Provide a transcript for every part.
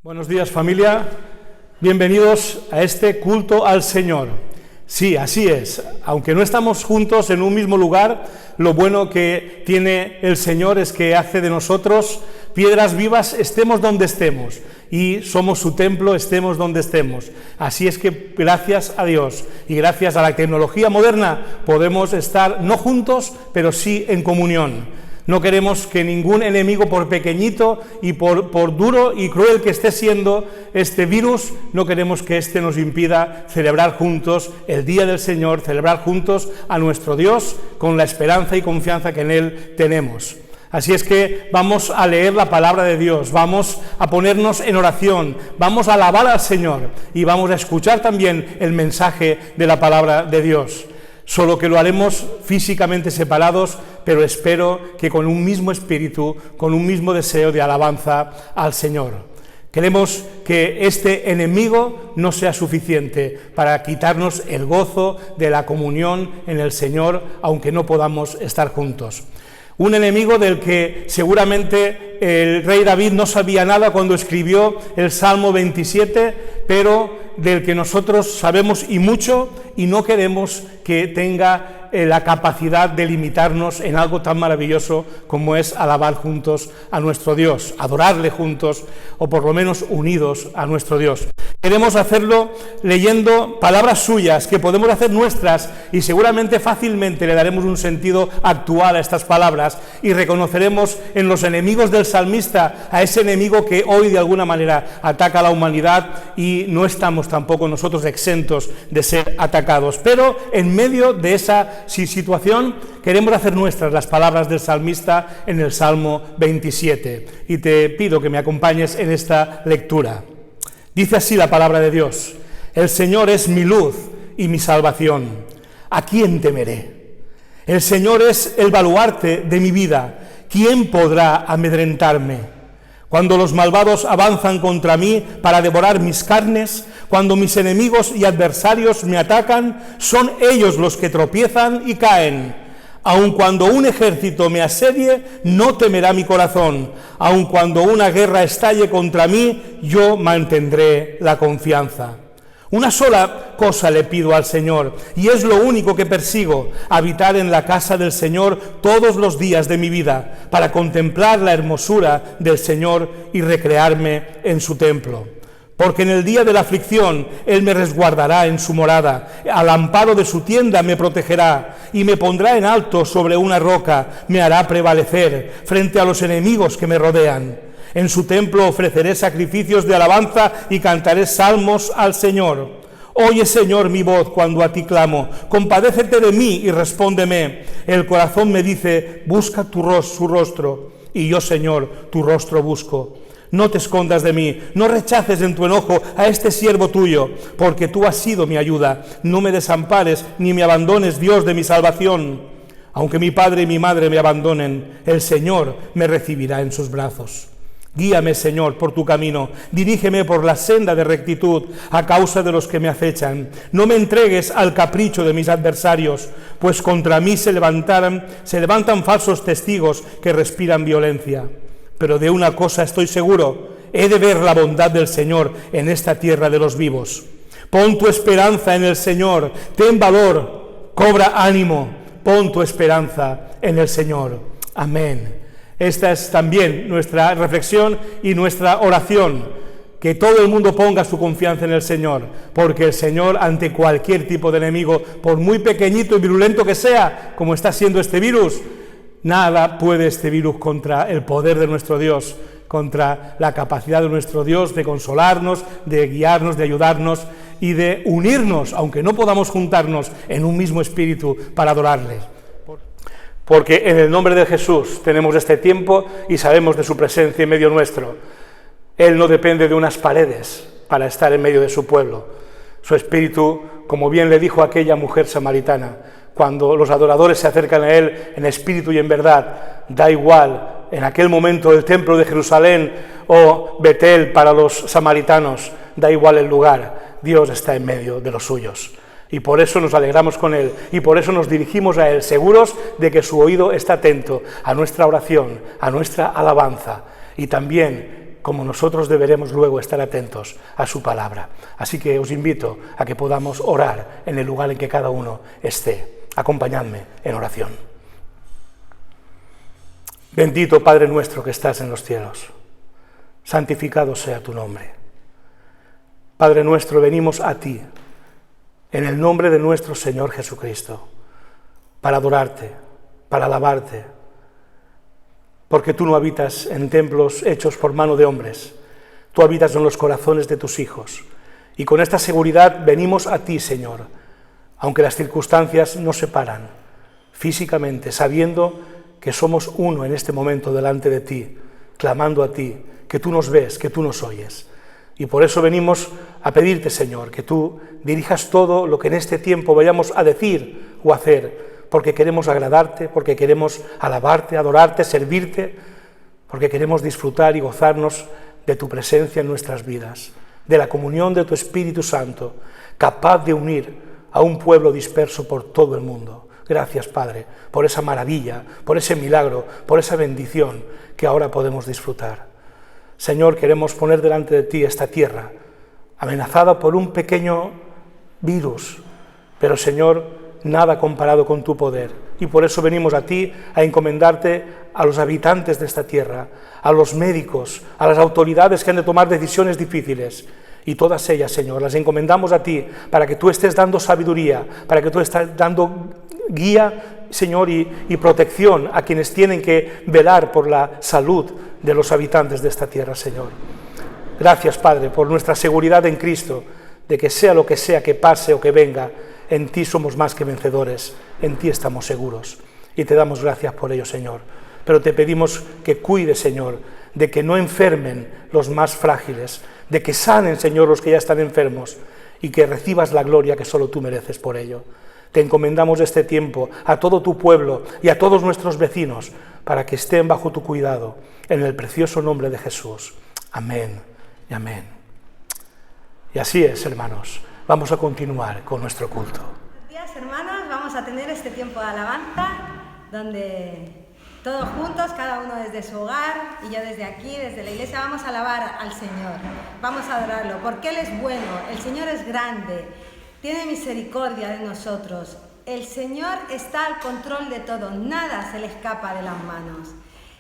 Buenos días, familia. Bienvenidos a este culto al Señor. Sí, así es. Aunque no estamos juntos en un mismo lugar, lo bueno que tiene el Señor es que hace de nosotros piedras vivas, estemos donde estemos, y somos su templo, estemos donde estemos. Así es que gracias a Dios y gracias a la tecnología moderna podemos estar no juntos, pero sí en comunión. No queremos que ningún enemigo, por pequeñito y por duro y cruel que esté siendo este virus, no queremos que este nos impida celebrar juntos el Día del Señor, celebrar juntos a nuestro Dios con la esperanza y confianza que en Él tenemos. Así es que vamos a leer la palabra de Dios, vamos a ponernos en oración, vamos a alabar al Señor y vamos a escuchar también el mensaje de la palabra de Dios. Solo que lo haremos físicamente separados, pero espero que con un mismo espíritu, con un mismo deseo de alabanza al Señor. Queremos que este enemigo no sea suficiente para quitarnos el gozo de la comunión en el Señor, aunque no podamos estar juntos. Un enemigo del que seguramente el rey David no sabía nada cuando escribió el Salmo 27, pero del que nosotros sabemos y mucho, y no queremos que tenga la capacidad de limitarnos en algo tan maravilloso como es alabar juntos a nuestro Dios, adorarle juntos, o por lo menos unidos a nuestro Dios. Queremos hacerlo leyendo palabras suyas que podemos hacer nuestras, y seguramente fácilmente le daremos un sentido actual a estas palabras y reconoceremos en los enemigos del salmista a ese enemigo que hoy de alguna manera ataca a la humanidad, y no estamos tampoco nosotros exentos de ser atacados. Pero en medio de esa situación queremos hacer nuestras las palabras del salmista en el Salmo 27, y te pido que me acompañes en esta lectura. Dice así la palabra de Dios: el Señor es mi luz y mi salvación, ¿a quién temeré? El Señor es el baluarte de mi vida, ¿quién podrá amedrentarme? Cuando los malvados avanzan contra mí para devorar mis carnes, cuando mis enemigos y adversarios me atacan, son ellos los que tropiezan y caen. Aun cuando un ejército me asedie, no temerá mi corazón. Aun cuando una guerra estalle contra mí, yo mantendré la confianza. Una sola cosa le pido al Señor, y es lo único que persigo: habitar en la casa del Señor todos los días de mi vida, para contemplar la hermosura del Señor y recrearme en su templo. Porque en el día de la aflicción Él me resguardará en su morada, al amparo de su tienda me protegerá, y me pondrá en alto sobre una roca, me hará prevalecer frente a los enemigos que me rodean. En su templo ofreceré sacrificios de alabanza y cantaré salmos al Señor. Oye, Señor, mi voz cuando a ti clamo, compadécete de mí y respóndeme. El corazón me dice: busca su rostro, y yo, Señor, tu rostro busco. No te escondas de mí, no rechaces en tu enojo a este siervo tuyo, porque tú has sido mi ayuda. No me desampares ni me abandones, Dios de mi salvación. Aunque mi padre y mi madre me abandonen, el Señor me recibirá en sus brazos. Guíame, Señor, por tu camino, dirígeme por la senda de rectitud a causa de los que me acechan. No me entregues al capricho de mis adversarios, pues contra mí se levantan falsos testigos que respiran violencia. Pero de una cosa estoy seguro: he de ver la bondad del Señor en esta tierra de los vivos. Pon tu esperanza en el Señor, ten valor, cobra ánimo, pon tu esperanza en el Señor. Amén. Esta es también nuestra reflexión y nuestra oración, que todo el mundo ponga su confianza en el Señor, porque el Señor, ante cualquier tipo de enemigo, por muy pequeñito y virulento que sea, como está siendo este virus, nada puede este virus contra el poder de nuestro Dios, contra la capacidad de nuestro Dios de consolarnos, de guiarnos, de ayudarnos y de unirnos, aunque no podamos juntarnos, en un mismo espíritu para adorarle. Porque en el nombre de Jesús tenemos este tiempo y sabemos de su presencia en medio nuestro. Él no depende de unas paredes para estar en medio de su pueblo. Su espíritu, como bien le dijo aquella mujer samaritana, cuando los adoradores se acercan a Él en espíritu y en verdad, da igual en aquel momento el templo de Jerusalén o Betel para los samaritanos, da igual el lugar, Dios está en medio de los suyos. Y por eso nos alegramos con Él, y por eso nos dirigimos a Él, seguros de que su oído está atento a nuestra oración, a nuestra alabanza, y también como nosotros deberemos luego estar atentos a su palabra. Así que os invito a que podamos orar en el lugar en que cada uno esté. Acompañadme en oración. Bendito Padre nuestro que estás en los cielos, santificado sea tu nombre. Padre nuestro, venimos a ti, en el nombre de nuestro Señor Jesucristo, para adorarte, para alabarte, porque tú no habitas en templos hechos por mano de hombres, tú habitas en los corazones de tus hijos, y con esta seguridad venimos a ti, Señor, aunque las circunstancias nos separan, físicamente, sabiendo que somos uno en este momento delante de ti, clamando a ti, que tú nos ves, que tú nos oyes. Y por eso venimos a pedirte, Señor, que tú dirijas todo lo que en este tiempo vayamos a decir o hacer, porque queremos agradarte, porque queremos alabarte, adorarte, servirte, porque queremos disfrutar y gozarnos de tu presencia en nuestras vidas, de la comunión de tu Espíritu Santo, capaz de unir a un pueblo disperso por todo el mundo. Gracias, Padre, por esa maravilla, por ese milagro, por esa bendición que ahora podemos disfrutar. Señor, queremos poner delante de ti esta tierra, amenazada por un pequeño virus, pero Señor, nada comparado con tu poder. Y por eso venimos a ti a encomendarte a los habitantes de esta tierra, a los médicos, a las autoridades que han de tomar decisiones difíciles. Y todas ellas, Señor, las encomendamos a ti para que tú estés dando sabiduría, para que tú estés dando guía, Señor, y protección a quienes tienen que velar por la salud de los habitantes de esta tierra, Señor. Gracias, Padre, por nuestra seguridad en Cristo, de que sea lo que sea que pase o que venga, en ti somos más que vencedores, en ti estamos seguros. Y te damos gracias por ello, Señor. Pero te pedimos que cuides, Señor, de que no enfermen los más frágiles, de que sanen, Señor, los que ya están enfermos, y que recibas la gloria que solo tú mereces por ello. Te encomendamos este tiempo a todo tu pueblo y a todos nuestros vecinos, para que estén bajo tu cuidado, en el precioso nombre de Jesús. Amén y amén. Y así es, hermanos. Vamos a continuar con nuestro culto. Buenos días, hermanos. Vamos a tener este tiempo de alabanza, donde todos juntos, cada uno desde su hogar y yo desde aquí, desde la iglesia, vamos a alabar al Señor. Vamos a adorarlo, porque Él es bueno, el Señor es grande, tiene misericordia de nosotros. El Señor está al control de todo, nada se le escapa de las manos.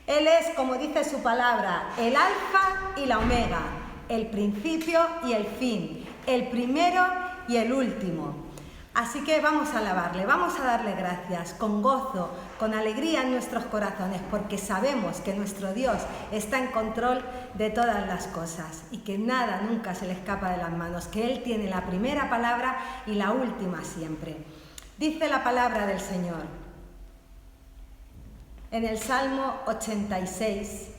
Él es, como dice su palabra, el alfa y la omega, el principio y el fin, el primero y el último. Así que vamos a alabarle, vamos a darle gracias, con gozo, con alegría en nuestros corazones, porque sabemos que nuestro Dios está en control de todas las cosas y que nada nunca se le escapa de las manos, que Él tiene la primera palabra y la última siempre. Dice la palabra del Señor en el Salmo 86,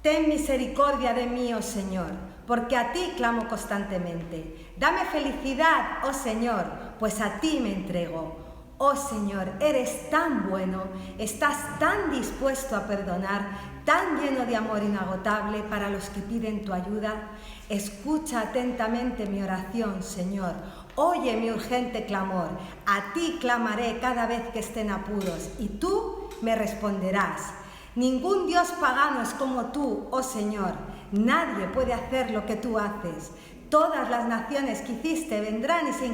ten misericordia de mí, oh Señor, porque a ti clamo constantemente. Dame felicidad, oh Señor, pues a ti me entrego. Oh Señor, eres tan bueno, estás tan dispuesto a perdonar, tan lleno de amor inagotable para los que piden tu ayuda. Escucha atentamente mi oración, Señor. Oye mi urgente clamor. A ti clamaré cada vez que esté en apuros, y tú me responderás. Ningún Dios pagano es como tú, oh Señor. Nadie puede hacer lo que tú haces. Todas las naciones que hiciste vendrán y se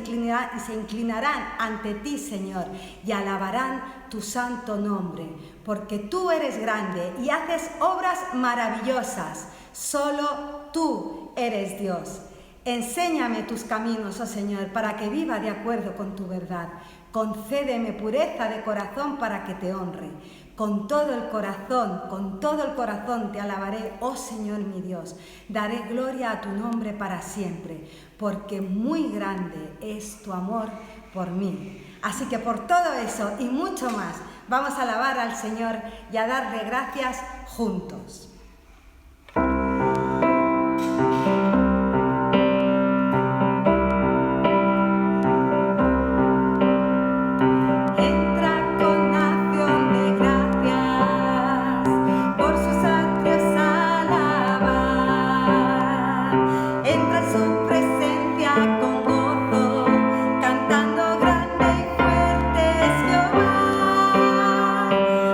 inclinarán ante ti, Señor, y alabarán tu santo nombre, porque tú eres grande y haces obras maravillosas. Solo tú eres Dios. Enséñame tus caminos, oh Señor, para que viva de acuerdo con tu verdad. Concédeme pureza de corazón para que te honre. Con todo el corazón te alabaré, oh Señor mi Dios. Daré gloria a tu nombre para siempre, porque muy grande es tu amor por mí. Así que por todo eso y mucho más, vamos a alabar al Señor y a darle gracias juntos.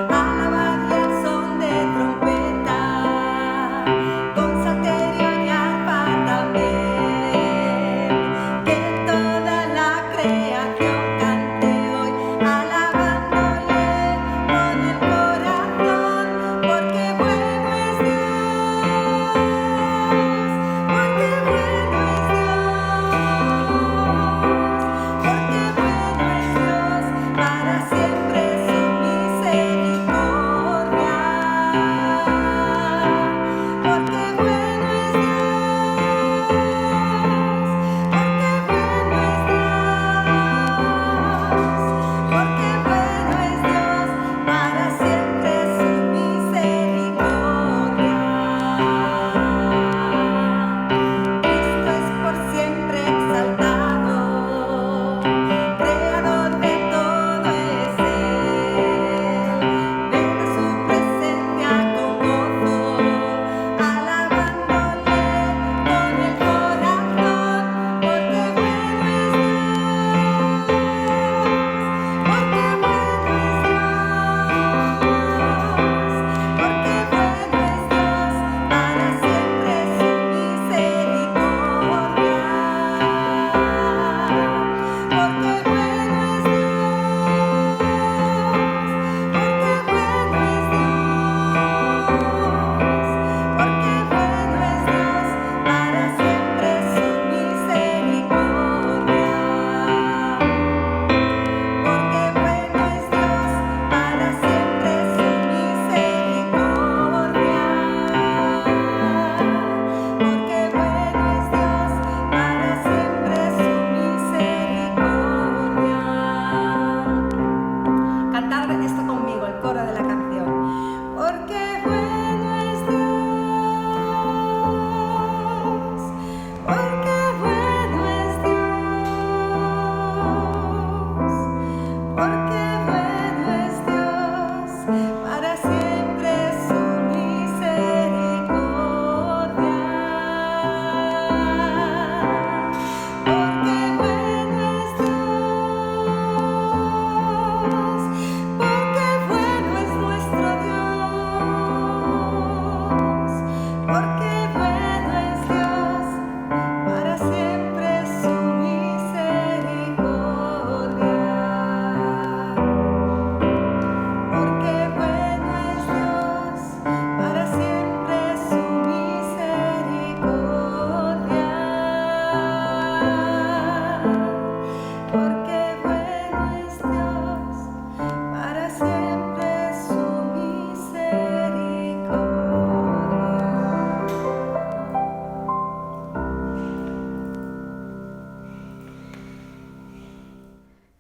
Alabad y al son de trompeta.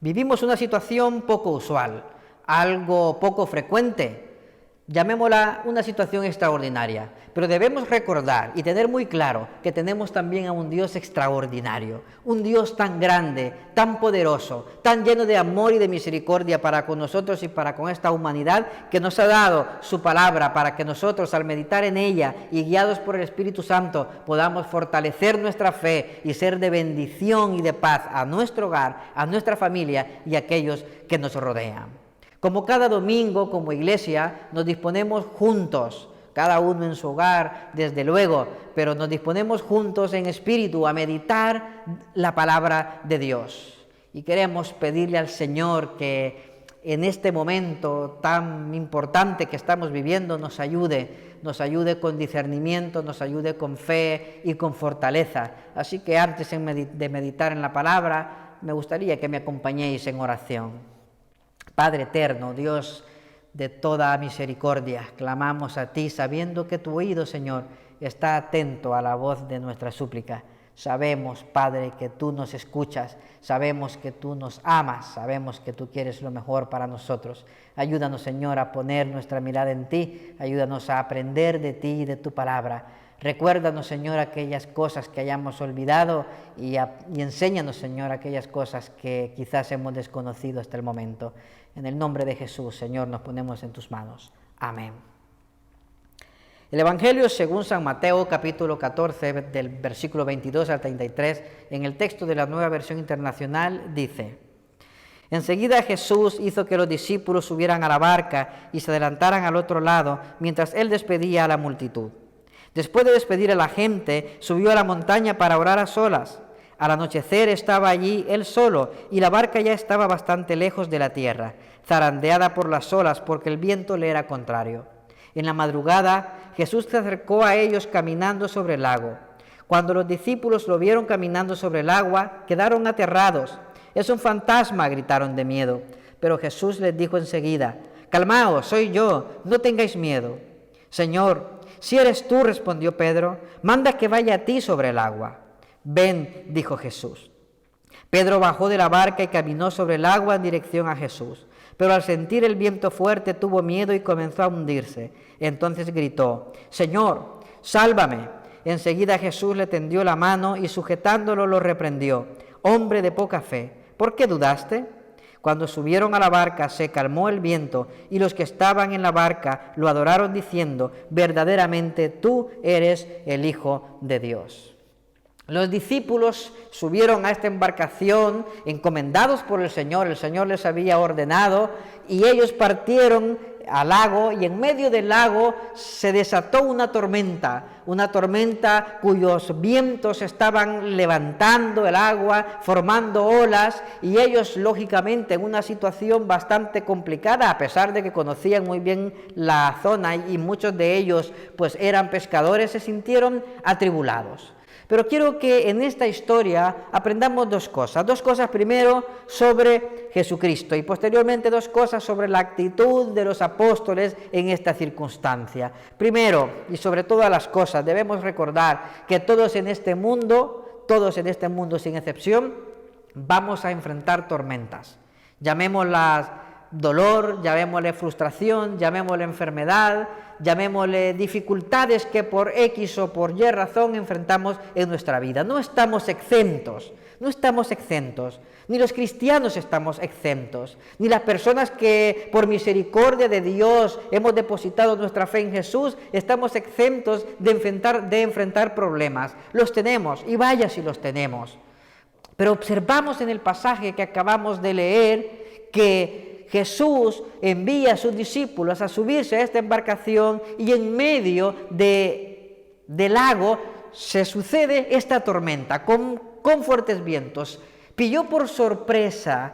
Vivimos una situación poco usual, algo poco frecuente, llamémosla una situación extraordinaria, pero debemos recordar y tener muy claro que tenemos también a un Dios extraordinario, un Dios tan grande, tan poderoso, tan lleno de amor y de misericordia para con nosotros y para con esta humanidad, que nos ha dado su palabra para que nosotros, al meditar en ella y guiados por el Espíritu Santo, podamos fortalecer nuestra fe y ser de bendición y de paz a nuestro hogar, a nuestra familia y a aquellos que nos rodean. Como cada domingo, como iglesia, nos disponemos juntos, cada uno en su hogar, desde luego, pero nos disponemos juntos en espíritu a meditar la palabra de Dios. Y queremos pedirle al Señor que en este momento tan importante que estamos viviendo nos ayude con discernimiento, nos ayude con fe y con fortaleza. Así que antes de meditar en la palabra, me gustaría que me acompañéis en oración. Padre eterno, Dios de toda misericordia, clamamos a ti sabiendo que tu oído, Señor, está atento a la voz de nuestra súplica. Sabemos, Padre, que tú nos escuchas, sabemos que tú nos amas, sabemos que tú quieres lo mejor para nosotros. Ayúdanos, Señor, a poner nuestra mirada en ti, ayúdanos a aprender de ti y de tu palabra. Recuérdanos, Señor, aquellas cosas que hayamos olvidado y enséñanos, Señor, aquellas cosas que quizás hemos desconocido hasta el momento. En el nombre de Jesús, Señor, nos ponemos en tus manos. Amén. El Evangelio según San Mateo, capítulo 14, del versículo 22 al 33, en el texto de la Nueva Versión Internacional, dice: Enseguida Jesús hizo que los discípulos subieran a la barca y se adelantaran al otro lado, mientras él despedía a la multitud. Después de despedir a la gente, subió a la montaña para orar a solas. Al anochecer estaba allí él solo, y la barca ya estaba bastante lejos de la tierra, zarandeada por las olas, porque el viento le era contrario. En la madrugada, Jesús se acercó a ellos caminando sobre el lago. Cuando los discípulos lo vieron caminando sobre el agua, quedaron aterrados. «Es un fantasma», gritaron de miedo. Pero Jesús les dijo enseguida: «Calmaos, soy yo, no tengáis miedo». «Señor, si eres tú», respondió Pedro, «manda que vaya a ti sobre el agua». «Ven», dijo Jesús. Pedro bajó de la barca y caminó sobre el agua en dirección a Jesús. Pero al sentir el viento fuerte tuvo miedo y comenzó a hundirse. Entonces gritó: «Señor, sálvame». Enseguida Jesús le tendió la mano y sujetándolo lo reprendió: «Hombre de poca fe, ¿por qué dudaste?». Cuando subieron a la barca se calmó el viento y los que estaban en la barca lo adoraron diciendo: «Verdaderamente tú eres el Hijo de Dios». Los discípulos subieron a esta embarcación encomendados por el Señor les había ordenado, y ellos partieron al lago, y en medio del lago se desató una tormenta cuyos vientos estaban levantando el agua, formando olas, y ellos lógicamente en una situación bastante complicada, a pesar de que conocían muy bien la zona y muchos de ellos pues eran pescadores, se sintieron atribulados. Pero quiero que en esta historia aprendamos dos cosas primero sobre Jesucristo y posteriormente dos cosas sobre la actitud de los apóstoles en esta circunstancia. Primero, y sobre todas las cosas, debemos recordar que todos en este mundo sin excepción, vamos a enfrentar tormentas. Llamémoslas dolor, llamémosle frustración, llamémosle enfermedad, llamémosle dificultades que por X o por Y razón enfrentamos en nuestra vida. No estamos exentos, ni los cristianos estamos exentos, ni las personas que por misericordia de Dios hemos depositado nuestra fe en Jesús estamos exentos de enfrentar problemas. Los tenemos, y vaya si los tenemos. Pero observamos en el pasaje que acabamos de leer que Jesús envía a sus discípulos a subirse a esta embarcación y en medio del lago se sucede esta tormenta con fuertes vientos. ¿Pilló por sorpresa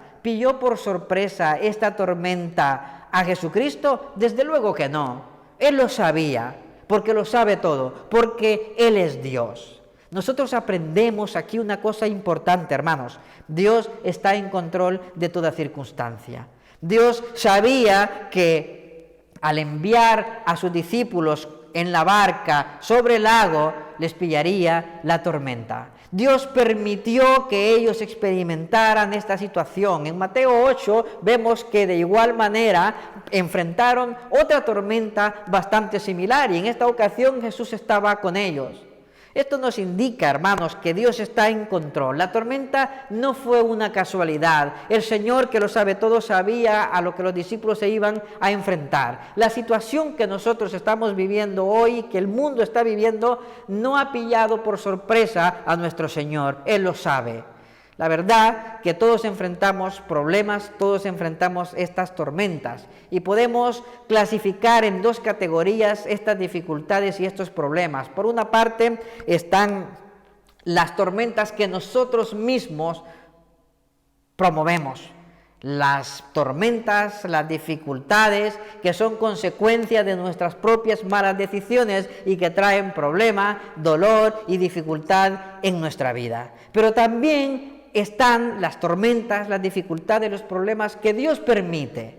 esta tormenta a Jesucristo? Desde luego que no. Él lo sabía, porque lo sabe todo, porque Él es Dios. Nosotros aprendemos aquí una cosa importante, hermanos. Dios está en control de toda circunstancia. Dios sabía que al enviar a sus discípulos en la barca sobre el lago, les pillaría la tormenta. Dios permitió que ellos experimentaran esta situación. En Mateo 8 vemos que de igual manera enfrentaron otra tormenta bastante similar y en esta ocasión Jesús estaba con ellos. Esto nos indica, hermanos, que Dios está en control. La tormenta no fue una casualidad. El Señor, que lo sabe todo, sabía a lo que los discípulos se iban a enfrentar. La situación que nosotros estamos viviendo hoy, que el mundo está viviendo, no ha pillado por sorpresa a nuestro Señor. Él lo sabe. La verdad que todos enfrentamos problemas, todos enfrentamos estas tormentas y podemos clasificar en dos categorías estas dificultades y estos problemas. Por una parte están las tormentas que nosotros mismos promovemos, las tormentas, las dificultades que son consecuencia de nuestras propias malas decisiones y que traen problema, dolor y dificultad en nuestra vida. Pero también están las tormentas, las dificultades, los problemas que Dios permite.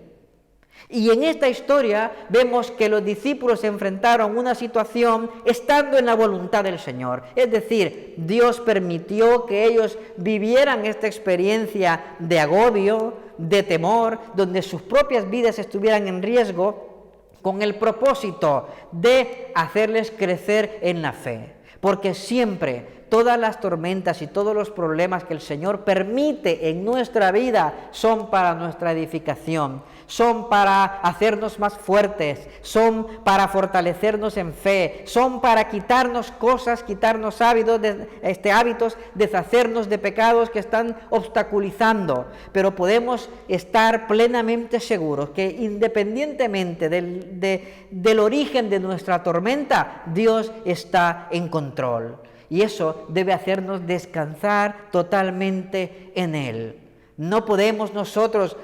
Y en esta historia vemos que los discípulos se enfrentaron a una situación estando en la voluntad del Señor. Es decir, Dios permitió que ellos vivieran esta experiencia de agobio, de temor, donde sus propias vidas estuvieran en riesgo, con el propósito de hacerles crecer en la fe. Porque siempre todas las tormentas y todos los problemas que el Señor permite en nuestra vida son para nuestra edificación, son para hacernos más fuertes, son para fortalecernos en fe, son para quitarnos cosas, quitarnos hábitos, deshacernos de pecados que están obstaculizando. Pero podemos estar plenamente seguros que independientemente del origen de nuestra tormenta, Dios está en control. Y eso debe hacernos descansar totalmente en Él. No podemos nosotros,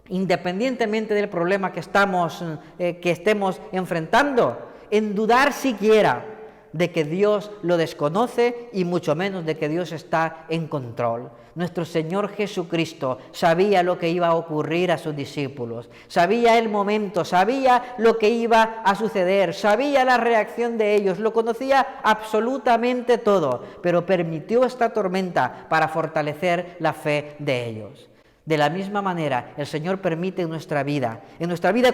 independientemente del problema que estemos enfrentando, en dudar siquiera de que Dios lo desconoce y mucho menos de que Dios está en control. Nuestro Señor Jesucristo sabía lo que iba a ocurrir a sus discípulos, sabía el momento, sabía lo que iba a suceder, sabía la reacción de ellos, lo conocía absolutamente todo, pero permitió esta tormenta para fortalecer la fe de ellos. De la misma manera, el Señor permite en nuestra vida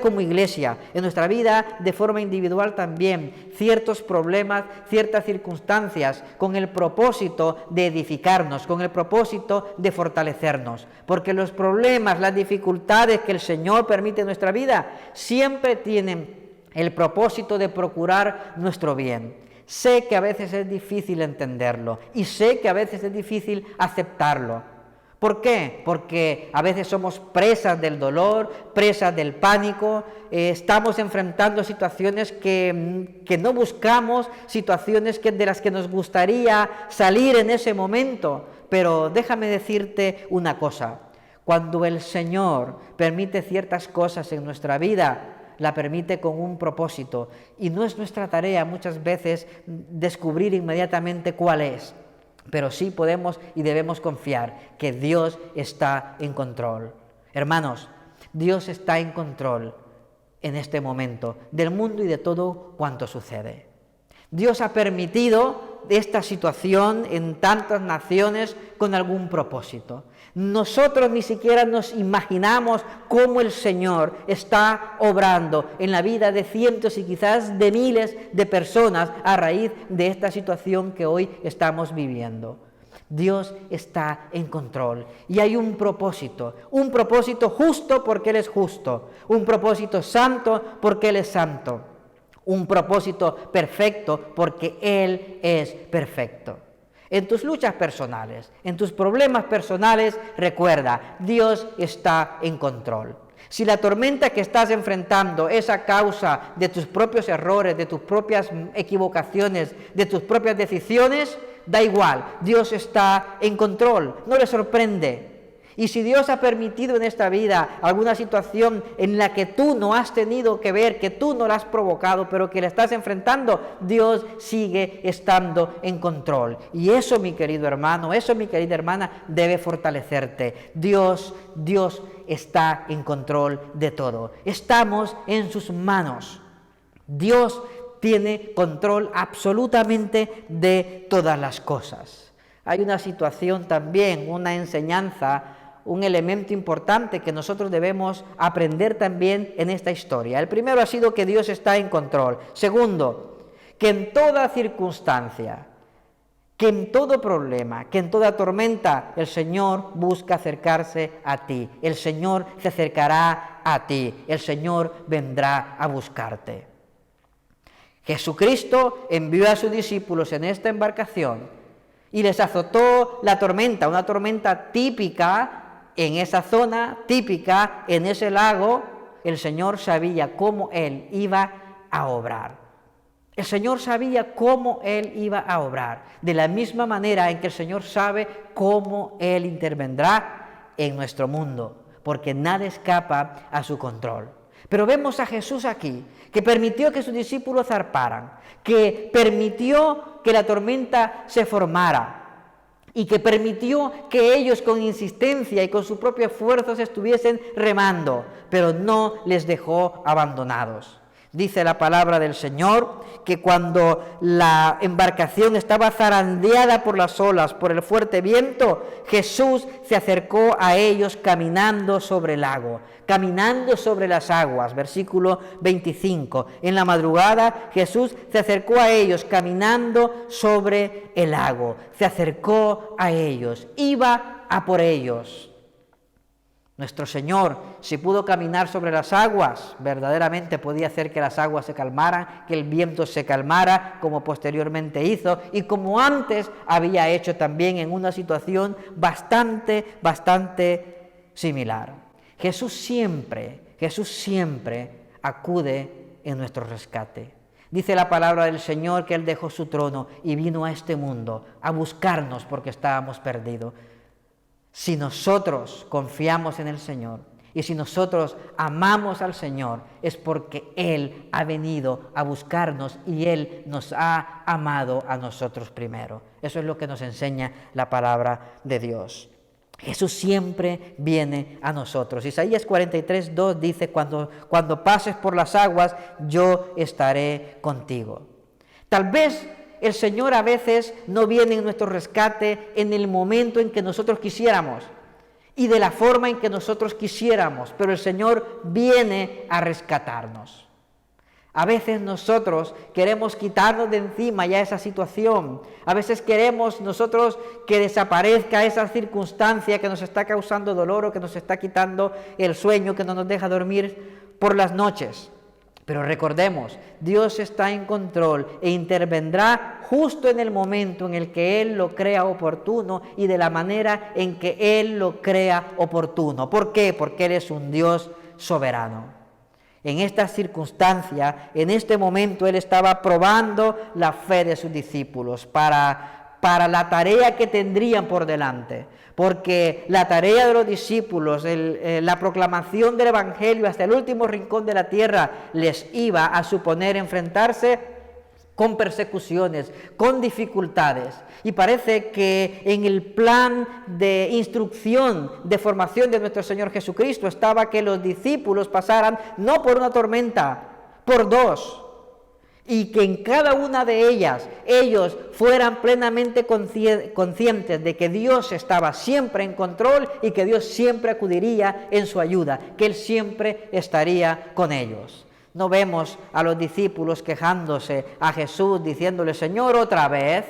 como iglesia, en nuestra vida de forma individual también, ciertos problemas, ciertas circunstancias, con el propósito de edificarnos, con el propósito de fortalecernos. Porque los problemas, las dificultades que el Señor permite en nuestra vida, siempre tienen el propósito de procurar nuestro bien. Sé que a veces es difícil entenderlo y sé que a veces es difícil aceptarlo. ¿Por qué? Porque a veces somos presas del dolor, presas del pánico, estamos enfrentando situaciones que no buscamos, situaciones de las que nos gustaría salir en ese momento. Pero déjame decirte una cosa, cuando el Señor permite ciertas cosas en nuestra vida, la permite con un propósito y no es nuestra tarea muchas veces descubrir inmediatamente cuál es. Pero sí podemos y debemos confiar que Dios está en control. Hermanos, Dios está en control en este momento del mundo y de todo cuanto sucede. Dios ha permitido esta situación en tantas naciones con algún propósito. Nosotros ni siquiera nos imaginamos cómo el Señor está obrando en la vida de cientos y quizás de miles de personas a raíz de esta situación que hoy estamos viviendo. Dios está en control y hay un propósito justo porque Él es justo, un propósito santo porque Él es santo, un propósito perfecto porque Él es perfecto. En tus luchas personales, en tus problemas personales, recuerda, Dios está en control. Si la tormenta que estás enfrentando es a causa de tus propios errores, de tus propias equivocaciones, de tus propias decisiones, da igual, Dios está en control, no le sorprende. Y si Dios ha permitido en esta vida alguna situación en la que tú no has tenido que ver, que tú no la has provocado, pero que la estás enfrentando, Dios sigue estando en control. Y eso, mi querido hermano, eso, mi querida hermana, debe fortalecerte. Dios está en control de todo. Estamos en sus manos. Dios tiene control absolutamente de todas las cosas. hay una situación también, una enseñanza, un elemento importante que nosotros debemos aprender también en esta historia. El primero ha sido que Dios está en control. Segundo, que en toda circunstancia, que en todo problema, que en toda tormenta, el Señor busca acercarse a ti. El Señor se acercará a ti. El Señor vendrá a buscarte. Jesucristo envió a sus discípulos en esta embarcación y les azotó la tormenta, una tormenta típica en esa zona, típica en ese lago. El Señor sabía cómo Él iba a obrar. El Señor sabía cómo Él iba a obrar, de la misma manera en que el Señor sabe cómo Él intervendrá en nuestro mundo, porque nada escapa a su control. Pero vemos a Jesús aquí, que permitió que sus discípulos zarparan, que permitió que la tormenta se formara y que permitió que ellos con insistencia y con su propio esfuerzo se estuviesen remando, pero no les dejó abandonados. Dice la palabra del Señor que cuando la embarcación estaba zarandeada por las olas, por el fuerte viento, Jesús se acercó a ellos caminando sobre el lago, caminando sobre las aguas. Versículo 25. En la madrugada Jesús se acercó a ellos caminando sobre el lago. Se acercó a ellos, iba a por ellos. Nuestro Señor, si pudo caminar sobre las aguas, verdaderamente podía hacer que las aguas se calmaran, que el viento se calmara, como posteriormente hizo, y como antes había hecho también en una situación bastante similar. Jesús siempre acude en nuestro rescate. Dice la palabra del Señor que Él dejó su trono y vino a este mundo a buscarnos porque estábamos perdidos. Si nosotros confiamos en el Señor y si nosotros amamos al Señor, es porque Él ha venido a buscarnos y Él nos ha amado a nosotros primero. Eso es lo que nos enseña la palabra de Dios. Jesús siempre viene a nosotros. Isaías 43:2 dice, cuando pases por las aguas, yo estaré contigo. Tal vez el Señor a veces no viene en nuestro rescate en el momento en que nosotros quisiéramos y de la forma en que nosotros quisiéramos, pero el Señor viene a rescatarnos. A veces nosotros queremos quitarnos de encima ya esa situación. A veces queremos nosotros que desaparezca esa circunstancia que nos está causando dolor o que nos está quitando el sueño, que no nos deja dormir por las noches. Pero recordemos, Dios está en control e intervendrá justo en el momento en el que Él lo crea oportuno y de la manera en que Él lo crea oportuno. ¿Por qué? Porque Él es un Dios soberano. En esta circunstancia, en este momento, Él estaba probando la fe de sus discípulos para la tarea que tendrían por delante. Porque la tarea de los discípulos, la proclamación del Evangelio hasta el último rincón de la tierra, les iba a suponer enfrentarse con persecuciones, con dificultades. Y parece que en el plan de instrucción, de formación de nuestro Señor Jesucristo estaba que los discípulos pasaran no por una tormenta, por dos. Y que en cada una de ellas ellos fueran plenamente conscientes de que Dios estaba siempre en control y que Dios siempre acudiría en su ayuda, que Él siempre estaría con ellos. No vemos a los discípulos quejándose a Jesús diciéndole, Señor, otra vez.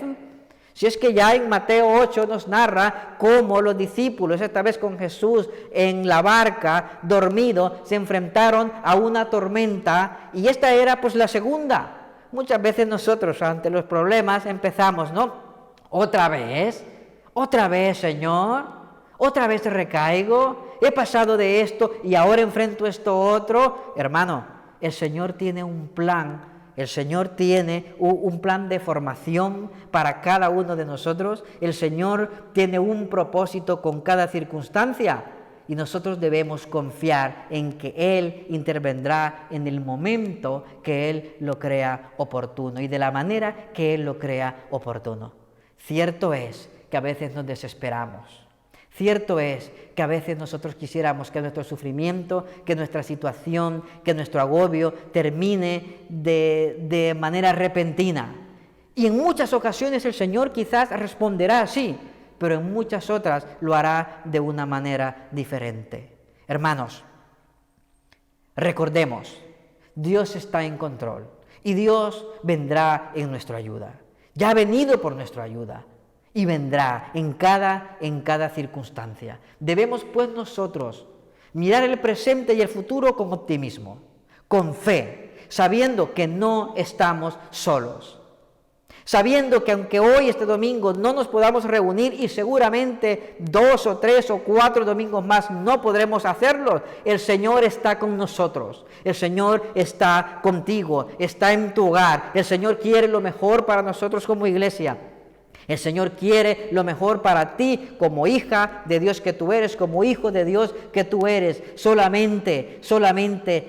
Si es que ya en Mateo 8 nos narra cómo los discípulos, esta vez con Jesús en la barca, dormido, se enfrentaron a una tormenta y esta era pues la segunda. Muchas veces nosotros ante los problemas empezamos, ¿no? Otra vez, Señor, otra vez recaigo, he pasado de esto y ahora enfrento esto otro. Hermano, el Señor tiene un plan. El Señor tiene un plan de formación para cada uno de nosotros. El Señor tiene un propósito con cada circunstancia y nosotros debemos confiar en que Él intervendrá en el momento que Él lo crea oportuno y de la manera que Él lo crea oportuno. Cierto es que a veces nos desesperamos. Cierto es que a veces nosotros quisiéramos que nuestro sufrimiento, que nuestra situación, que nuestro agobio termine de manera repentina. Y en muchas ocasiones el Señor quizás responderá así, pero en muchas otras lo hará de una manera diferente. Hermanos, recordemos, Dios está en control y Dios vendrá en nuestra ayuda. Ya ha venido por nuestra ayuda y vendrá en cada circunstancia. Debemos pues nosotros mirar el presente y el futuro con optimismo, con fe, sabiendo que no estamos solos. Sabiendo que aunque hoy, este domingo, no nos podamos reunir y seguramente 2 o 3 o 4 domingos más no podremos hacerlo, el Señor está con nosotros, el Señor está contigo, está en tu hogar, el Señor quiere lo mejor para nosotros como iglesia. El Señor quiere lo mejor para ti como hija de Dios que tú eres, como hijo de Dios que tú eres. Solamente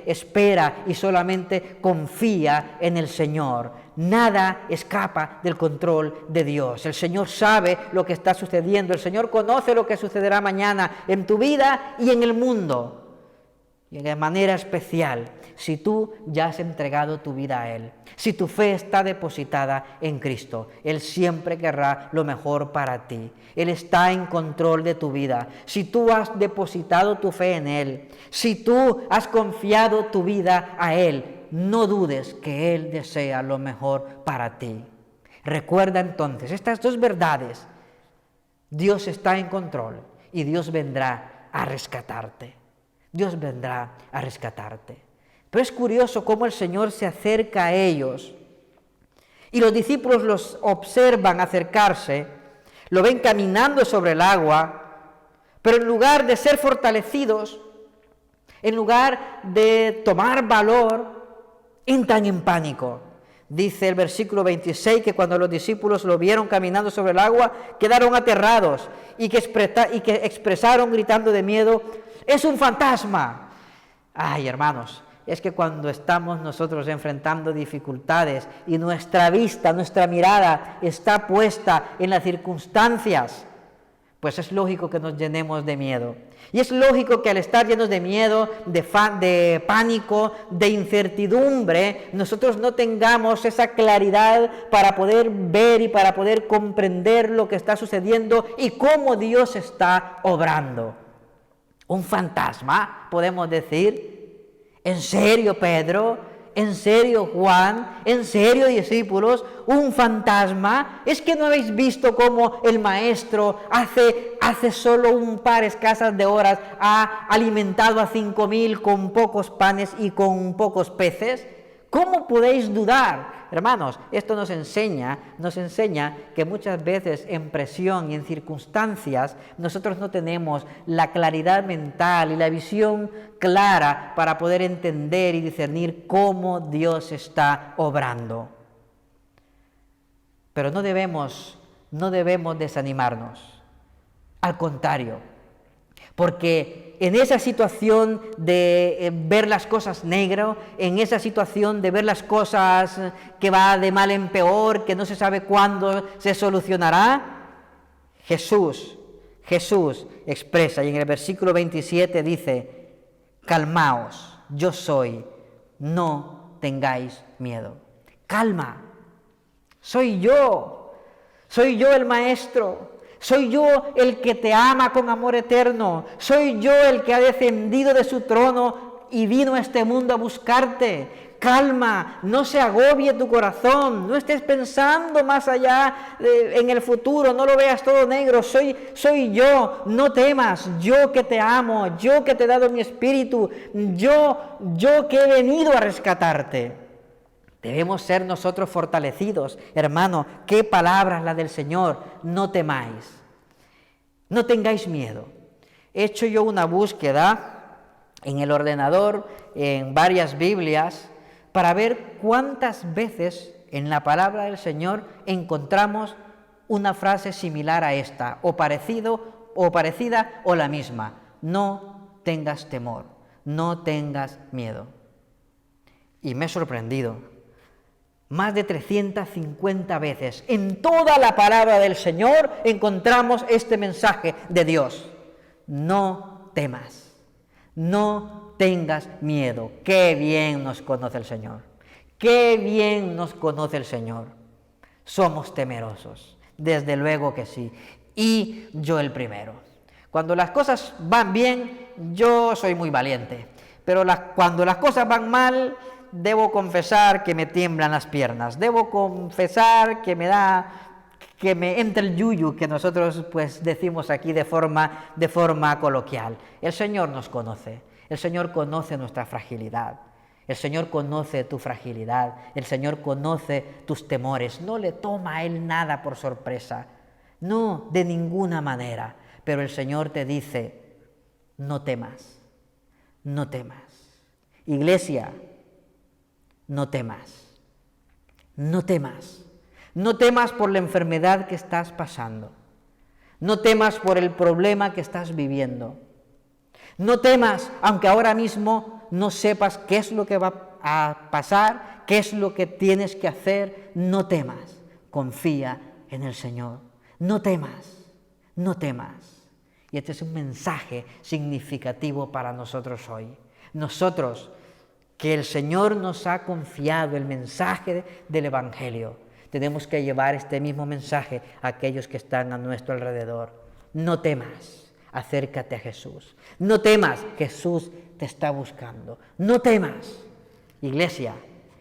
espera y solamente confía en el Señor. Nada escapa del control de Dios. El Señor sabe lo que está sucediendo. El Señor conoce lo que sucederá mañana en tu vida y en el mundo. Y de manera especial, si tú ya has entregado tu vida a Él, si tu fe está depositada en Cristo, Él siempre querrá lo mejor para ti. Él está en control de tu vida. Si tú has depositado tu fe en Él, si tú has confiado tu vida a Él, no dudes que Él desea lo mejor para ti. Recuerda entonces estas dos verdades. Dios está en control y Dios vendrá a rescatarte. Dios vendrá a rescatarte. Pero es curioso cómo el Señor se acerca a ellos y los discípulos los observan acercarse, lo ven caminando sobre el agua, pero en lugar de ser fortalecidos, en lugar de tomar valor, entran en pánico. Dice el versículo 26 que cuando los discípulos lo vieron caminando sobre el agua, quedaron aterrados y que expresaron gritando de miedo: ¡es un fantasma! Ay, hermanos, es que cuando estamos nosotros enfrentando dificultades y nuestra vista, nuestra mirada está puesta en las circunstancias, pues es lógico que nos llenemos de miedo. Y es lógico que al estar llenos de miedo, de pánico, de incertidumbre, nosotros no tengamos esa claridad para poder ver y para poder comprender lo que está sucediendo y cómo Dios está obrando. ¿Un fantasma, podemos decir? ¿En serio, Pedro? ¿En serio, Juan? ¿En serio, discípulos? ¿Un fantasma? ¿Es que no habéis visto cómo el Maestro hace solo un par escasas de horas ha alimentado a 5.000 con pocos panes y con pocos peces? ¿Cómo podéis dudar? Hermanos, esto nos enseña que muchas veces en presión y en circunstancias nosotros no tenemos la claridad mental y la visión clara para poder entender y discernir cómo Dios está obrando. Pero no debemos desanimarnos. Al contrario, porque en esa situación de ver las cosas negro, en esa situación de ver las cosas que va de mal en peor, que no se sabe cuándo se solucionará, Jesús expresa, y en el versículo 27 dice: calmaos, yo soy, no tengáis miedo. Calma, soy yo el Maestro. Soy yo el que te ama con amor eterno. Soy yo el que ha descendido de su trono y vino a este mundo a buscarte. Calma, no se agobie tu corazón. No estés pensando más allá en el futuro. No lo veas todo negro. Soy yo. No temas. Yo que te amo. Yo que te he dado mi espíritu. Yo que he venido a rescatarte. Debemos ser nosotros fortalecidos. Hermano, qué palabras la del Señor. No temáis. No tengáis miedo. He hecho yo una búsqueda en el ordenador, en varias Biblias, para ver cuántas veces en la palabra del Señor encontramos una frase similar a esta, o parecida o la misma. No tengas temor, no tengas miedo. Y me he sorprendido. Más de 350 veces en toda la palabra del Señor encontramos este mensaje de Dios. No temas, no tengas miedo. Qué bien nos conoce el Señor. Qué bien nos conoce el Señor. Somos temerosos, desde luego que sí, y yo el primero. Cuando las cosas van bien, yo soy muy valiente, pero cuando las cosas van mal, debo confesar que me tiemblan las piernas, debo confesar que me entra el yuyu, que nosotros pues decimos aquí de forma coloquial. El Señor nos conoce, el Señor conoce nuestra fragilidad. El Señor conoce tu fragilidad, el Señor conoce tus temores, no le toma a Él nada por sorpresa, no, de ninguna manera, pero el Señor te dice, no temas, no temas. Iglesia, no temas, no temas, no temas por la enfermedad que estás pasando, no temas por el problema que estás viviendo, no temas, aunque ahora mismo no sepas qué es lo que va a pasar, qué es lo que tienes que hacer, no temas, confía en el Señor, no temas, no temas. Y este es un mensaje significativo para nosotros hoy. Nosotros, que el Señor nos ha confiado el mensaje del Evangelio, tenemos que llevar este mismo mensaje a aquellos que están a nuestro alrededor. No temas. Acércate a Jesús. No temas, Jesús te está buscando. No temas. Iglesia,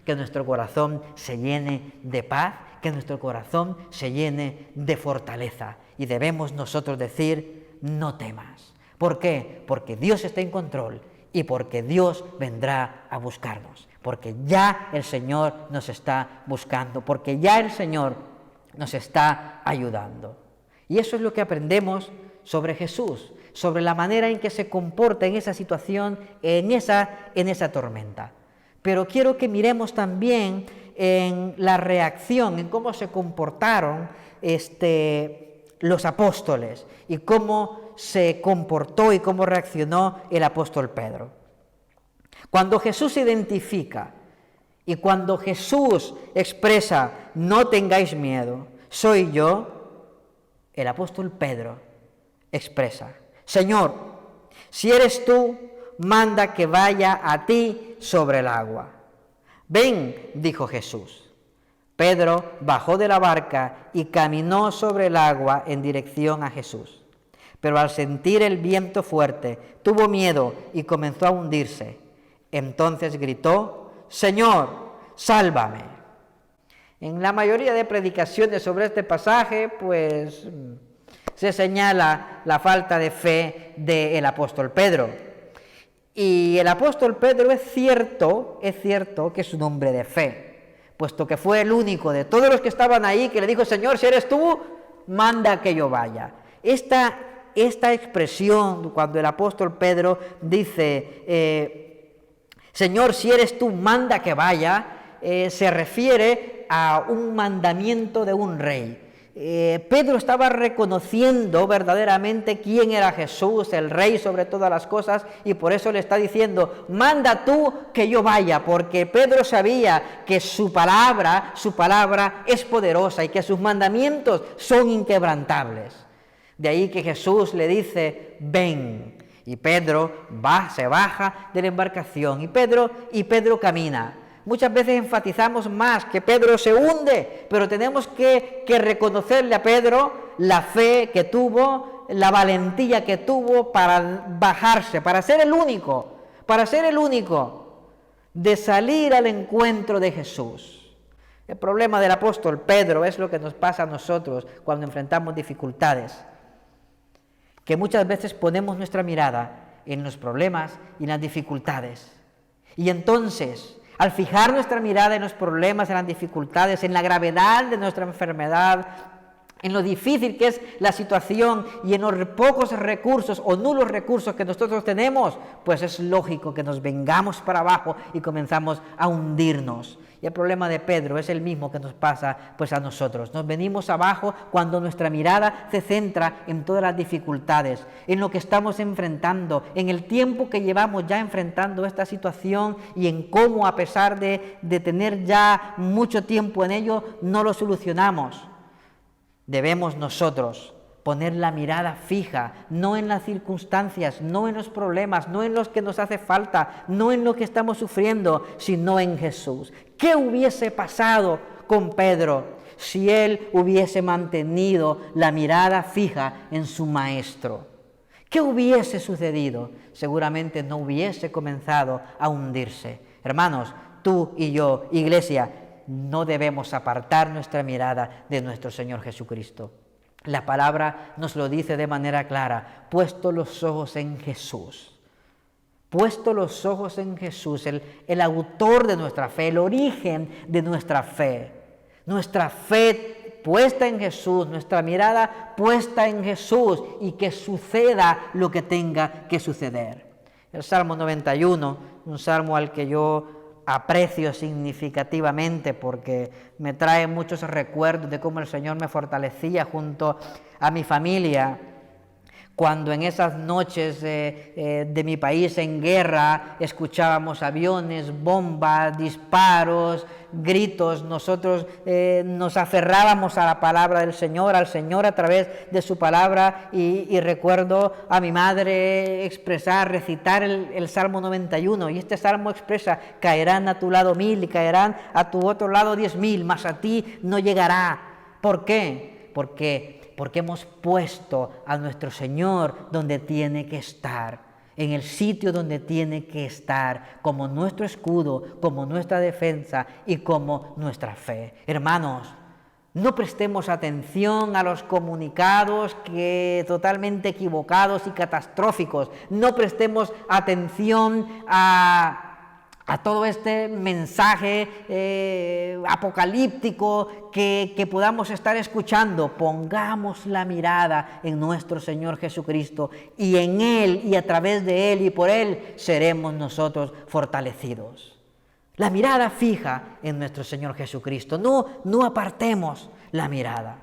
que nuestro corazón se llene de paz, que nuestro corazón se llene de fortaleza. Y debemos nosotros decir, no temas. ¿Por qué? Porque Dios está en control y porque Dios vendrá a buscarnos. Porque ya el Señor nos está buscando, porque ya el Señor nos está ayudando. Y eso es lo que aprendemos sobre Jesús, sobre la manera en que se comporta en esa situación, en esa tormenta. Pero quiero que miremos también en la reacción, en cómo se comportaron los apóstoles y cómo se comportó y cómo reaccionó el apóstol Pedro. Cuando Jesús se identifica y cuando Jesús expresa, no tengáis miedo, soy yo, el apóstol Pedro expresa, Señor, si eres tú, manda que vaya a ti sobre el agua. Ven, dijo Jesús. Pedro bajó de la barca y caminó sobre el agua en dirección a Jesús. Pero al sentir el viento fuerte, tuvo miedo y comenzó a hundirse. Entonces gritó, Señor, sálvame. En la mayoría de predicaciones sobre este pasaje, pues se señala la falta de fe del apóstol Pedro. Y el apóstol Pedro es cierto que es un hombre de fe, puesto que fue el único de todos los que estaban ahí que le dijo, Señor, si eres tú, manda que yo vaya. Esta expresión, cuando el apóstol Pedro dice, Señor, si eres tú, manda que vaya, se refiere a un mandamiento de un rey. Pedro estaba reconociendo verdaderamente quién era Jesús, el Rey sobre todas las cosas, y por eso le está diciendo, manda tú que yo vaya, porque Pedro sabía que su palabra es poderosa y que sus mandamientos son inquebrantables. De ahí que Jesús le dice, ven, y Pedro se baja de la embarcación, y Pedro camina. Muchas veces enfatizamos más que Pedro se hunde, pero tenemos que reconocerle a Pedro la fe que tuvo, la valentía que tuvo para bajarse, para ser el único de salir al encuentro de Jesús. El problema del apóstol Pedro es lo que nos pasa a nosotros cuando enfrentamos dificultades, que muchas veces ponemos nuestra mirada en los problemas y en las dificultades. Y entonces, al fijar nuestra mirada en los problemas, en las dificultades, en la gravedad de nuestra enfermedad, en lo difícil que es la situación y en los pocos recursos o nulos recursos que nosotros tenemos, pues es lógico que nos vengamos para abajo y comenzamos a hundirnos. Y el problema de Pedro es el mismo que nos pasa pues a nosotros. Nos venimos abajo cuando nuestra mirada se centra en todas las dificultades, en lo que estamos enfrentando, en el tiempo que llevamos ya enfrentando esta situación y en cómo, a pesar de tener ya mucho tiempo en ello, no lo solucionamos. Debemos nosotros poner la mirada fija, no en las circunstancias, no en los problemas, no en los que nos hace falta, no en lo que estamos sufriendo, sino en Jesús. ¿Qué hubiese pasado con Pedro si él hubiese mantenido la mirada fija en su maestro? ¿Qué hubiese sucedido? Seguramente no hubiese comenzado a hundirse. Hermanos, tú y yo, iglesia, no debemos apartar nuestra mirada de nuestro Señor Jesucristo. La palabra nos lo dice de manera clara: puesto los ojos en Jesús. Puesto los ojos en Jesús, el autor de nuestra fe, el origen de nuestra fe. Nuestra fe puesta en Jesús, nuestra mirada puesta en Jesús, y que suceda lo que tenga que suceder. El Salmo 91, un salmo al que yo aprecio significativamente porque me trae muchos recuerdos de cómo el Señor me fortalecía junto a mi familia, cuando en esas noches de mi país en guerra escuchábamos aviones, bombas, disparos, gritos. Nosotros nos aferrábamos a la palabra del Señor, al Señor a través de su palabra, y recuerdo a mi madre recitar el Salmo 91, y este salmo expresa: caerán a tu lado 1000 y caerán a tu otro lado 10.000, mas a ti no llegará. ¿Por qué? Porque hemos puesto a nuestro Señor donde tiene que estar, en el sitio donde tiene que estar, como nuestro escudo, como nuestra defensa y como nuestra fe. Hermanos, no prestemos atención a los comunicados totalmente equivocados y catastróficos. No prestemos atención a todo este mensaje apocalíptico que podamos estar escuchando. Pongamos la mirada en nuestro Señor Jesucristo, y en Él, y a través de Él y por Él seremos nosotros fortalecidos. La mirada fija en nuestro Señor Jesucristo. No apartemos la mirada.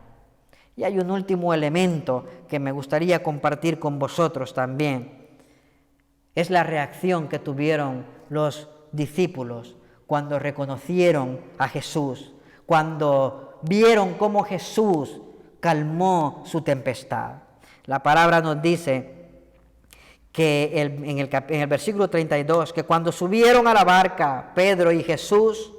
Y hay un último elemento que me gustaría compartir con vosotros también. Es la reacción que tuvieron los discípulos cuando reconocieron a Jesús, cuando vieron cómo Jesús calmó su tempestad. La palabra nos dice que en el versículo 32, que cuando subieron a la barca Pedro y Jesús,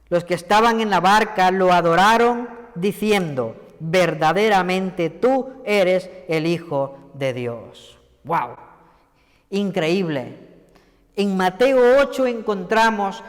los que estaban en la barca lo adoraron diciendo: verdaderamente tú eres el Hijo de Dios. ¡Wow! Increíble. En Mateo 8 encontramos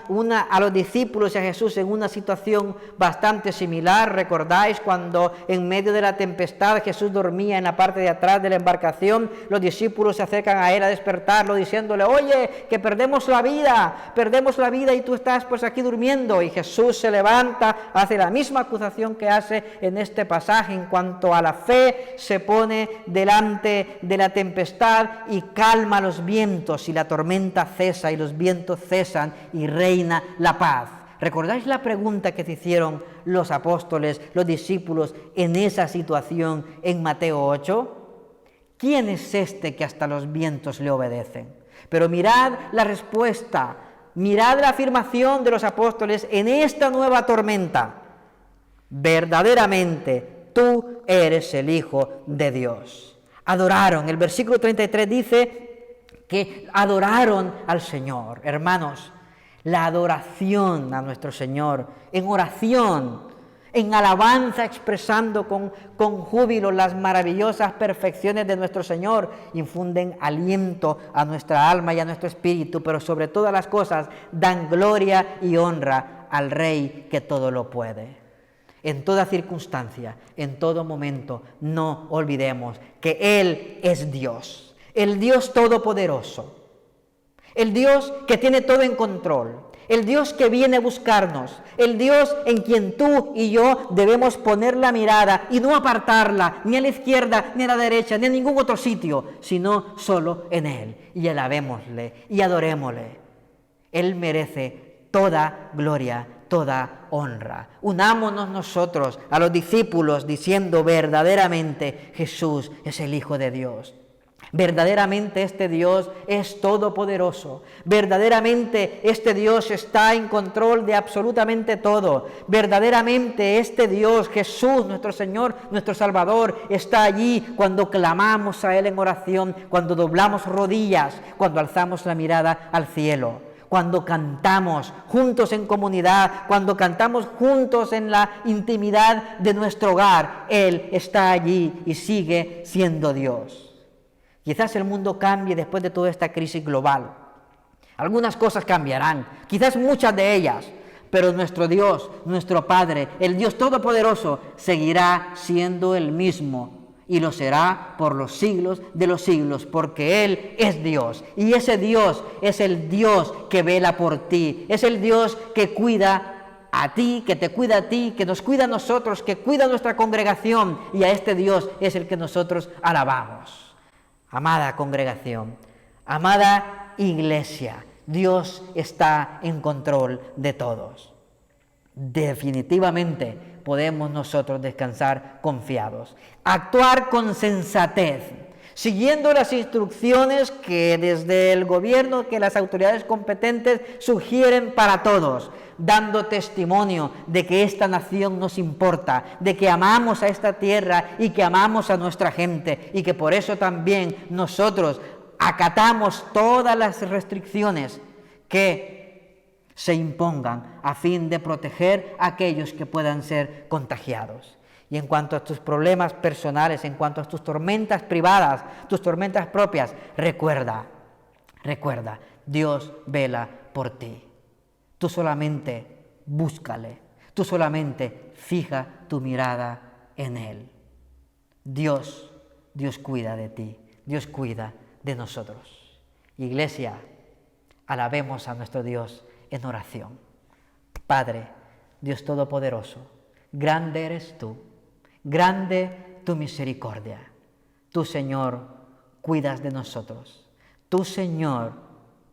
a los discípulos y a Jesús en una situación bastante similar. ¿Recordáis cuando en medio de la tempestad Jesús dormía en la parte de atrás de la embarcación? Los discípulos se acercan a él a despertarlo diciéndole: oye, que perdemos la vida y tú estás pues aquí durmiendo. Y Jesús se levanta, hace la misma acusación que hace en este pasaje. En cuanto a la fe, se pone delante de la tempestad y calma los vientos, y la tormenta cesa y los vientos cesan y reina la paz. ¿Recordáis la pregunta que se hicieron los apóstoles, los discípulos, en esa situación en Mateo 8? ¿Quién es este que hasta los vientos le obedecen? Pero mirad la respuesta, mirad la afirmación de los apóstoles en esta nueva tormenta: verdaderamente tú eres el Hijo de Dios. Adoraron. El versículo 33 dice que adoraron al Señor. Hermanos, la adoración a nuestro Señor, en oración, en alabanza, expresando con júbilo las maravillosas perfecciones de nuestro Señor, infunden aliento a nuestra alma y a nuestro espíritu, pero sobre todas las cosas dan gloria y honra al Rey que todo lo puede. En toda circunstancia, en todo momento, no olvidemos que Él es Dios. El Dios todopoderoso, el Dios que tiene todo en control, el Dios que viene a buscarnos, el Dios en quien tú y yo debemos poner la mirada y no apartarla ni a la izquierda, ni a la derecha, ni a ningún otro sitio, sino solo en Él. Y alabémosle y adorémosle. Él merece toda gloria, toda honra. Unámonos nosotros a los discípulos diciendo: verdaderamente Jesús es el Hijo de Dios. Verdaderamente este Dios es todopoderoso. Verdaderamente este Dios está en control de absolutamente todo. Verdaderamente este Dios, Jesús, nuestro Señor, nuestro Salvador, está allí cuando clamamos a Él en oración, cuando doblamos rodillas, cuando alzamos la mirada al cielo. cuando cantamos juntos en comunidad, cuando cantamos juntos en la intimidad de nuestro hogar, Él está allí y sigue siendo Dios. Quizás el mundo cambie después de toda esta crisis global. Algunas cosas cambiarán, quizás muchas de ellas, pero nuestro Dios, nuestro Padre, el Dios Todopoderoso, seguirá siendo el mismo. Y lo será por los siglos de los siglos, porque Él es Dios. Y ese Dios es el Dios que vela por ti. Es el Dios que cuida a ti, que te cuida a ti, que nos cuida a nosotros, que cuida a nuestra congregación. Y a este Dios es el que nosotros alabamos. Amada congregación, amada iglesia, Dios está en control de todos. Definitivamente podemos nosotros descansar confiados, actuar con sensatez, siguiendo las instrucciones que desde el gobierno, que las autoridades competentes sugieren para todos, dando testimonio de que esta nación nos importa, de que amamos a esta tierra y que amamos a nuestra gente, y que por eso también nosotros acatamos todas las restricciones que se impongan a fin de proteger a aquellos que puedan ser contagiados. Y en cuanto a tus problemas personales, en cuanto a tus tormentas privadas, tus tormentas propias, recuerda, Dios vela por ti. Tú solamente búscale, tú solamente fija tu mirada en Él. Dios cuida de ti, Dios cuida de nosotros. Iglesia, alabemos a nuestro Dios en oración. Padre, Dios Todopoderoso, grande eres tú, grande tu misericordia. Tú, Señor, cuidas de nosotros. Tú, Señor,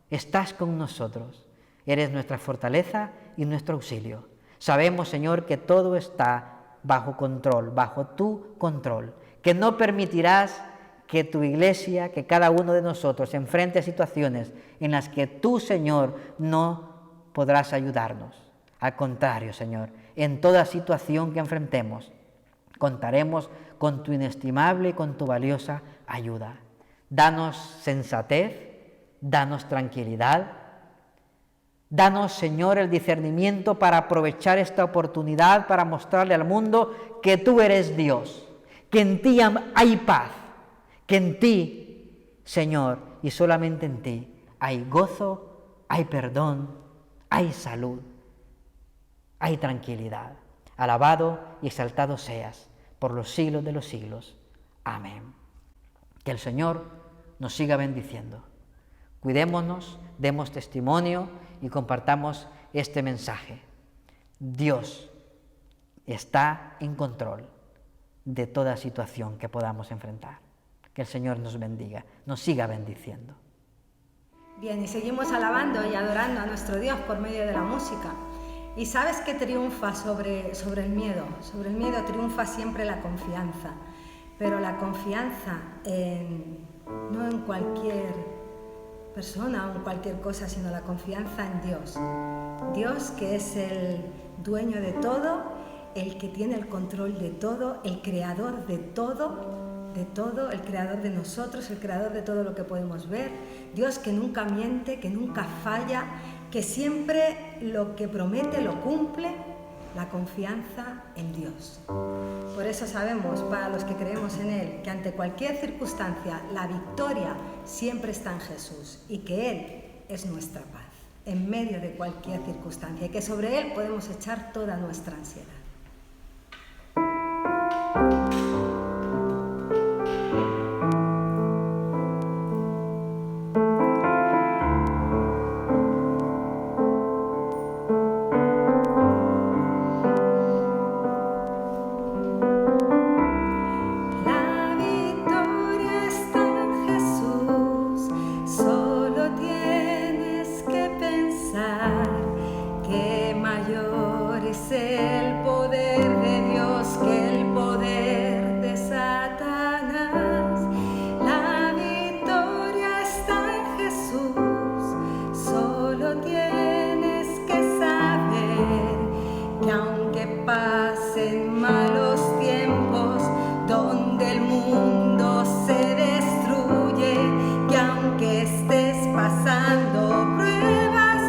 estás con nosotros. Eres nuestra fortaleza y nuestro auxilio. Sabemos, Señor, que todo está bajo control, bajo tu control, que no permitirás que tu iglesia, que cada uno de nosotros se enfrente a situaciones en las que tú, Señor, no podrás ayudarnos. Al contrario, Señor, en toda situación que enfrentemos, contaremos con tu inestimable y con tu valiosa ayuda. Danos sensatez, danos tranquilidad, danos, Señor, el discernimiento para aprovechar esta oportunidad para mostrarle al mundo que tú eres Dios, que en ti hay paz, que en ti, Señor, y solamente en ti, hay gozo, hay perdón, hay salud, hay tranquilidad. Alabado y exaltado seas por los siglos de los siglos. Amén. Que el Señor nos siga bendiciendo. Cuidémonos, demos testimonio y compartamos este mensaje. Dios está en control de toda situación que podamos enfrentar. Que el Señor nos bendiga, nos siga bendiciendo. Bien, y seguimos alabando y adorando a nuestro Dios por medio de la música. Y sabes que triunfa sobre el miedo. Sobre el miedo triunfa siempre la confianza. Pero la confianza no en cualquier persona o en cualquier cosa, sino la confianza en Dios. Dios, que es el dueño de todo, el que tiene el control de todo, el creador de todo, el creador de nosotros, el creador de todo lo que podemos ver. Dios que nunca miente, que nunca falla, que siempre lo que promete lo cumple. La confianza en Dios. Por eso sabemos, para los que creemos en Él, que ante cualquier circunstancia la victoria siempre está en Jesús y que Él es nuestra paz en medio de cualquier circunstancia y que sobre Él podemos echar toda nuestra ansiedad. Pasando pruebas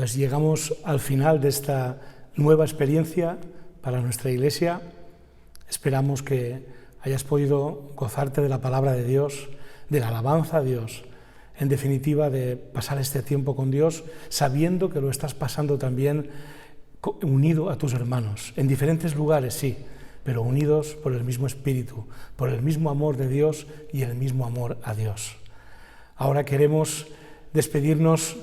pues llegamos al final de esta nueva experiencia para nuestra iglesia. Esperamos que hayas podido gozarte de la palabra de Dios, de la alabanza a Dios, en definitiva de pasar este tiempo con Dios, sabiendo que lo estás pasando también unido a tus hermanos, en diferentes lugares, sí, pero unidos por el mismo espíritu, por el mismo amor de Dios y el mismo amor a Dios. Ahora queremos despedirnos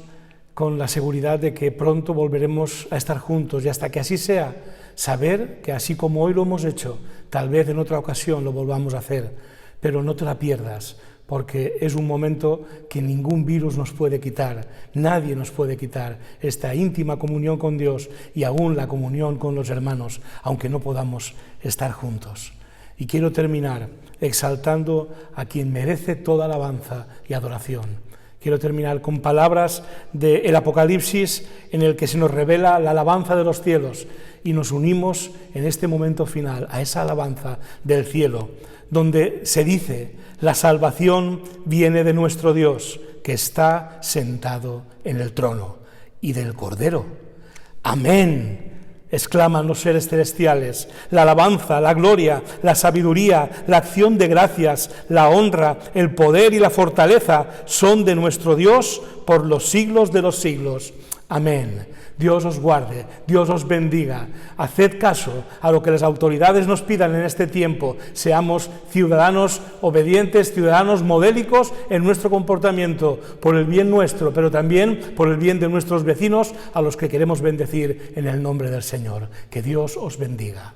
con la seguridad de que pronto volveremos a estar juntos, y hasta que así sea, saber que así como hoy lo hemos hecho, tal vez en otra ocasión lo volvamos a hacer, pero no te la pierdas, porque es un momento que ningún virus nos puede quitar, nadie nos puede quitar esta íntima comunión con Dios y aún la comunión con los hermanos, aunque no podamos estar juntos. Y quiero terminar exaltando a quien merece toda alabanza y adoración. Quiero terminar con palabras del Apocalipsis en el que se nos revela la alabanza de los cielos y nos unimos en este momento final a esa alabanza del cielo, donde se dice: la salvación viene de nuestro Dios, que está sentado en el trono, y del Cordero. Amén, exclaman los seres celestiales. La alabanza, la gloria, la sabiduría, la acción de gracias, la honra, el poder y la fortaleza son de nuestro Dios por los siglos de los siglos. Amén. Dios os guarde, Dios os bendiga. Haced caso a lo que las autoridades nos pidan en este tiempo. Seamos ciudadanos obedientes, ciudadanos modélicos en nuestro comportamiento, por el bien nuestro, pero también por el bien de nuestros vecinos, a los que queremos bendecir en el nombre del Señor. Que Dios os bendiga.